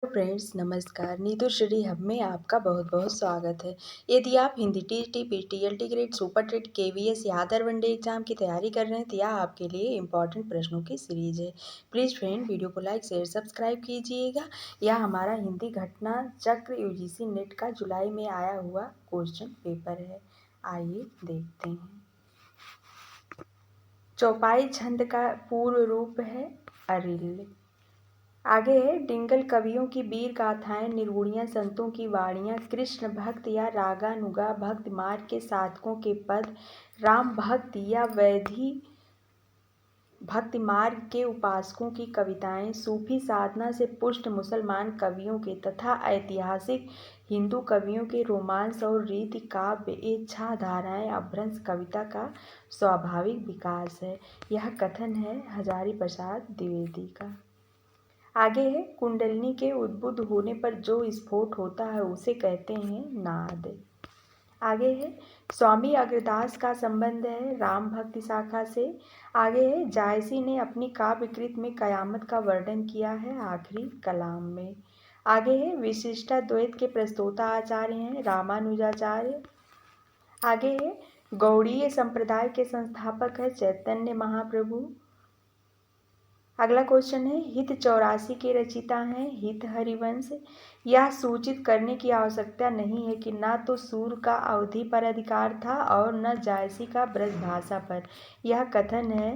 Friends नमस्कार। Neetu Shri hub में आपका बहुत बहुत स्वागत है। यदि आप Hindi TT PT LT grade super TET KVS या अदर वनडे एग्जाम की तैयारी कर रहे हैं तो यह आपके लिए इंपॉर्टेंट प्रश्नों की सीरीज है। प्लीज़ फ्रेंड वीडियो को लाइक शेयर सब्सक्राइब कीजिएगा। यह हमारा हिंदी घटना चक्र यूजीसी नेट का जुलाई में आया हुआ क्वेश्चन पेपर है। आइए देखते हैं। चौपाई छंद का पूर्व रूप है अरिल। आगे है डिंगल कवियों की वीर गाथाएं, निर्गुणियाँ संतों की वाणियाँ, कृष्ण भक्त या रागानुगा भक्त मार्ग के साधकों के पद, राम भक्त या वैधि भक्ति मार्ग के उपासकों की कविताएं, सूफी साधना से पुष्ट मुसलमान कवियों के तथा ऐतिहासिक हिंदू कवियों के रोमांस और रीति काव्य ये छह धाराएं अपभ्रंश कविता का स्वाभाविक विकास है। यह कथन है हजारी प्रसाद द्विवेदी का। आगे है कुंडलिनी के उद्बुद्ध होने पर जो स्फोट होता है उसे कहते हैं नाद। आगे है स्वामी अग्रदास का संबंध है राम भक्ति शाखा से। आगे है जायसी ने अपनी काव्यकृत में कयामत का वर्णन किया है आखिरी कलाम में। आगे है विशिष्टाद्वैत के प्रस्तोता आचार्य हैं रामानुजाचार्य। आगे है गौड़ीय संप्रदाय के संस्थापक है चैतन्य महाप्रभु। अगला क्वेश्चन है हित 84 के रचिता हैं हित हरिवंश। यह सूचित करने की आवश्यकता नहीं है कि न तो सूर का अवधि पर अधिकार था और न जायसी का ब्रजभाषा पर। यह कथन है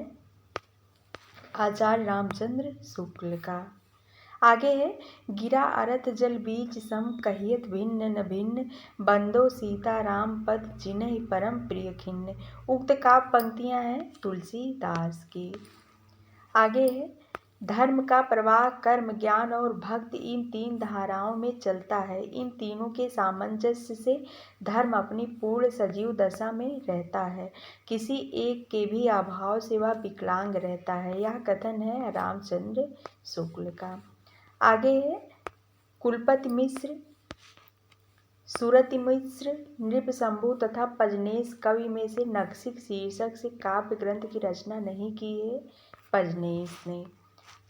आचार्य रामचंद्र शुक्ल का। आगे है गिरा अरथ जल बीच सम कहियत भिन्न न भिन्न, बंदो सीता राम पद जिन्हि परम प्रिय खिन्न। उक्त काव्य पंक्तियां हैं तुलसीदास की। आगे है धर्म का प्रवाह कर्म ज्ञान और भक्ति इन तीन धाराओं में चलता है। इन तीनों के सामंजस्य से धर्म अपनी पूर्ण सजीव दशा में रहता है। किसी एक के भी अभाव से वह विकलांग रहता है। यह कथन है रामचंद्र शुक्ल का। आगे है कुलपति मिश्र सूरति मिश्र नृपशंभु तथा पजनेश कवि में से नखशिख शीर्षक से काव्य ग्रंथ की रचना नहीं की है पजनेश ने।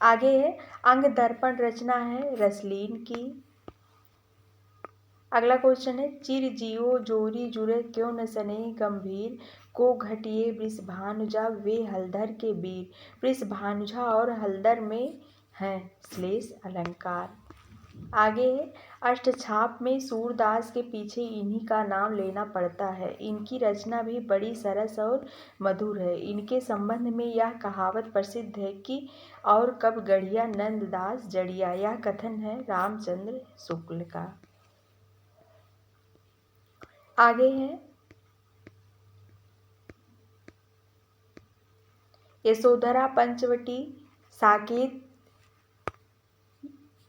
आगे है अंग दर्पण रचना है रसलीन की। अगला क्वेश्चन है चिर जियो जोरी जुरे क्यों न स्नेह गंभीर, को घटिए वृषभानुजा वे हलधर के वीर। वृषभानुजा और हलधर में हैं श्लेष अलंकार। आगे है अष्टछाप में सूरदास के पीछे इन्हीं का नाम लेना पड़ता है। इनकी रचना भी बड़ी सरस और मधुर है। इनके संबंध में यह कहावत प्रसिद्ध है कि और कब गढ़िया नंददास जड़िया। यह कथन है रामचंद्र शुक्ल का। आगे है यशोधरा पंचवटी साकेत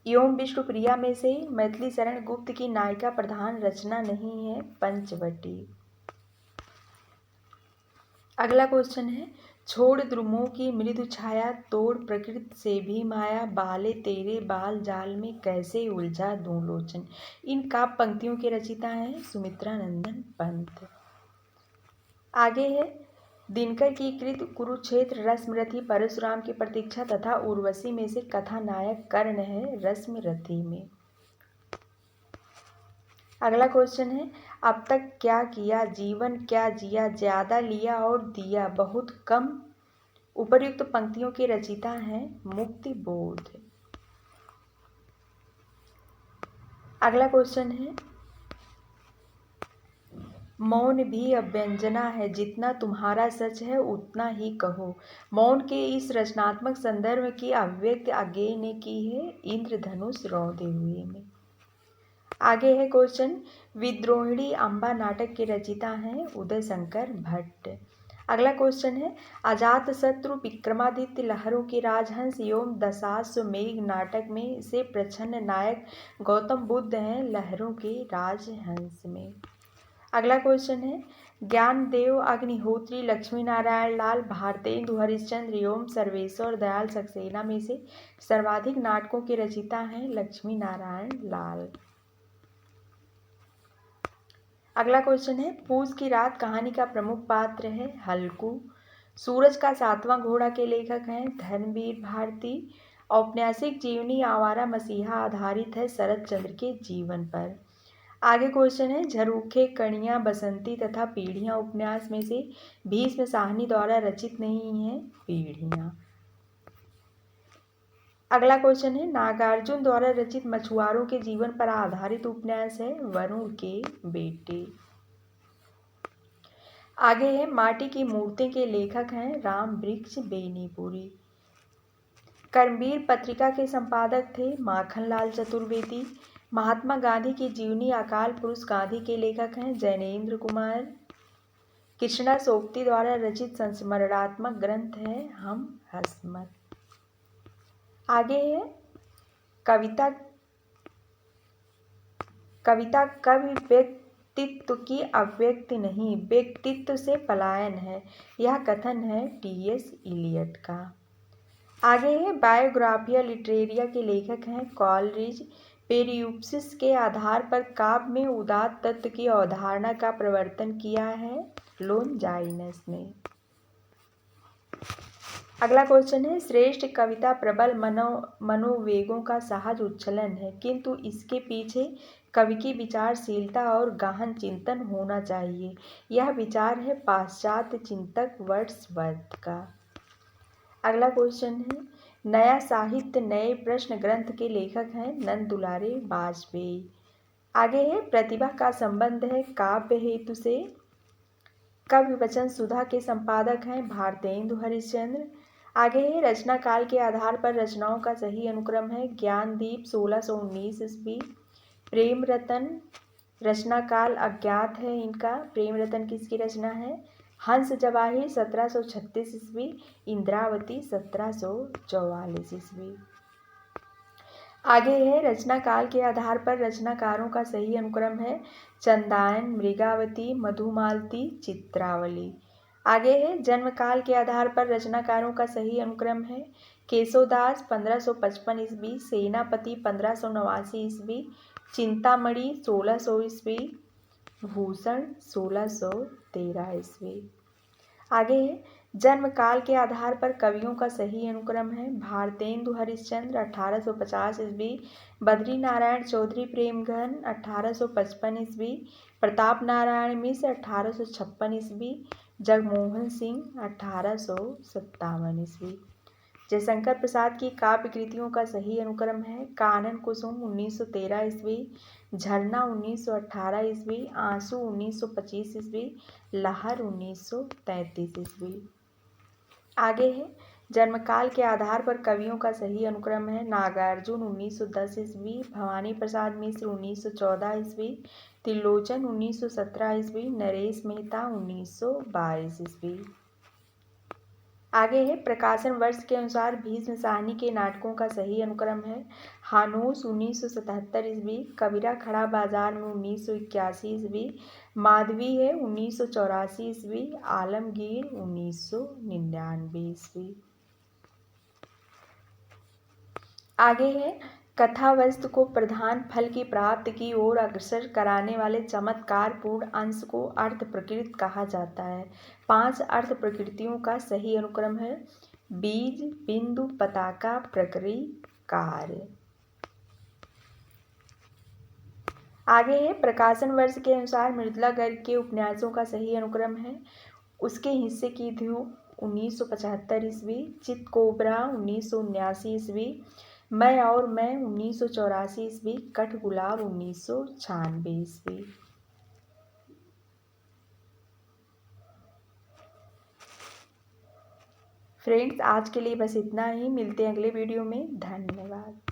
एवं विष्णुप्रिया में से मैथिली शरण गुप्त की नायिका प्रधान रचना नहीं है पंचवटी। अगला क्वेश्चन है छोड़ द्रुमों की मृदु छाया तोड़ प्रकृति से भी माया, बाले तेरे बाल जाल में कैसे उलझा दूं लोचन। इन काव्य पंक्तियों के रचिता हैं सुमित्रा नंदन पंत। आगे है दिनकर की कृत कुरुक्षेत्र रश्मिरथी परशुराम की प्रतीक्षा तथा उर्वशी में से कथानायक कर्ण है रश्मिरथी में। अगला क्वेश्चन है अब तक क्या किया जीवन क्या जिया, ज्यादा लिया और दिया बहुत कम। उपर्युक्त पंक्तियों के रचिता हैं मुक्ति बोध। अगला क्वेश्चन है मौन भी अव्यंजना है, जितना तुम्हारा सच है उतना ही कहो। मौन के इस रचनात्मक संदर्भ की अभिव्यक्ति आगे ने की है इंद्रधनुष रौदे हुए में। आगे है क्वेश्चन विद्रोहिणी अम्बा नाटक के रचिता हैं उदय शंकर भट्ट। अगला क्वेश्चन है अजात शत्रु विक्रमादित्य लहरों के राजहंस एवं दशाश्वमेघ नाटक में से प्रच्छन्न नायक गौतम बुद्ध हैं लहरों के राजहंस में। अगला क्वेश्चन है ज्ञानदेव अग्निहोत्री लक्ष्मी नारायण लाल भारतेंदु हरिश्चंद्र एवं सर्वेश्वर दयाल सक्सेना में से सर्वाधिक नाटकों के रचिता हैं लक्ष्मी नारायण लाल। अगला क्वेश्चन है पूस की रात कहानी का प्रमुख पात्र है हल्कू। सूरज का सातवां घोड़ा के लेखक हैं धर्मवीर भारती। औपन्यासिक जीवनी आवारा मसीहा आधारित है शरद चंद्र के जीवन पर। आगे क्वेश्चन है, झरोखे, कणियाँ, बसंती तथा पीढ़ियाँ उपन्यास में से भीष्म साहनी द्वारा रचित नहीं है पीढ़ियाँ। अगला क्वेश्चन है, नागार्जुन द्वारा रचित मछुआरों के जीवन पर आधारित उपन्यास है वरुण के बेटे। आगे है, माटी की मूर्ति के लेखक हैं राम वृक्ष बेनीपुरी। कर्मवीर पत्रिका के संपादक थे माखनलाल चतुर्वेदी। महात्मा गांधी की जीवनी अकाल पुरुष गांधी के लेखक हैं जैनेन्द्र कुमार। कृष्णा सोबती द्वारा रचित संस्मरणात्मक ग्रंथ है हम हसमत। आगे है, कविता कवि व्यक्तित्व की अभिव्यक्ति नहीं, व्यक्तित्व से पलायन है। यह कथन है टी.एस. इलियट का। आगे है, बायोग्राफिया लिटरेरिया के लेखक हैं कॉलरिज। पेरियुपसिस के आधार पर काव्य में उदात्त तत्व की अवधारणा का प्रवर्तन किया है लोनजाइनस ने। अगला क्वेश्चन है, श्रेष्ठ कविता प्रबल मनोवेगों का सहज उच्छलन है, किंतु इसके पीछे कवि की विचारशीलता और गहन चिंतन होना चाहिए। यह विचार है पाश्चात्य चिंतक वर्ड्सवर्थ का। अगला क्वेश्चन है, नया साहित्य नए प्रश्न ग्रंथ के लेखक हैं नंद दुलारे वाजपेयी। आगे है, प्रतिभा का संबंध है काव्य हेतु से। कवि वचन सुधा के संपादक हैं भारतेंदु हरिश्चंद्र। आगे है, रचना काल के आधार पर रचनाओं का सही अनुक्रम है ज्ञानदीप 1619 ईस्वी। प्रेम रतन रचना काल अज्ञात है इनका। प्रेम रतन किसकी रचना है? हंस जवाहिर 1736 ईस्वी। इंद्रावती 1744 ईस्वी। आगे है, रचना काल के आधार पर रचनाकारों का सही अनुक्रम है चंदायन, मृगावती, मधुमालती, चित्रावली। आगे है, जन्म काल के आधार पर रचनाकारों का सही अनुक्रम है केशवदास 1555 ईस्वी, सेनापति 1589 ईस्वी, चिंतामणि 1600 ईस्वी, भूषण 1613 ईस्वी। आगे है, जन्म काल के आधार पर कवियों का सही अनुक्रम है भारतेंदु हरिश्चंद्र 1850 ईस्वी, बद्री नारायण चौधरी प्रेमघन 1855 ईस्वी, प्रताप नारायण मिश्र 1856 ईस्वी, जगमोहन सिंह 1857 ईस्वी। जयशंकर प्रसाद की काव्य कृतियों का सही अनुक्रम है कानन कुसुम 1913 ईस्वी, झरना 1918 ईस्वी, आंसू 1925 ईस्वी, लहर 1933 ईस्वी। आगे है, जन्मकाल के आधार पर कवियों का सही अनुक्रम है नागार्जुन 1910 ईस्वी, भवानी प्रसाद मिश्र 1914 ईस्वी, त्रिलोचन 1917 ईस्वी, नरेश मेहता 1922 ईस्वी। आगे है, प्रकाशन वर्ष के अनुसार भीष्म साहनी के नाटकों का सही अनुक्रम है हानूस 1977 ईस्वी, कबीरा खड़ा बाजार में 1981 ईस्वी, माधवी है 1984 ईस्वी, आलमगीर 1999 ईस्वी। आगे है, कथा वस्तु को प्रधान फल की प्राप्ति की ओर अग्रसर कराने वाले चमत्कारपूर्ण अंश को अर्थ प्रकृति कहा जाता है। 5 अर्थ प्रकृतियों का सही अनुक्रम है बीज, बिंदु, पताका, प्रकृति, कार्य। आगे है, प्रकाशन वर्ष के अनुसार मृदुला गर्ग के उपन्यासों का सही अनुक्रम है उसके हिस्से की धूप 1975 ईस्वी, चित कोबरा 1979 ईस्वी, मैं और मैं 1984 ईस्वी, कठगुलाब 1996 ईस्वी। फ्रेंड्स, आज के लिए बस इतना ही। मिलते हैं अगले वीडियो में। धन्यवाद।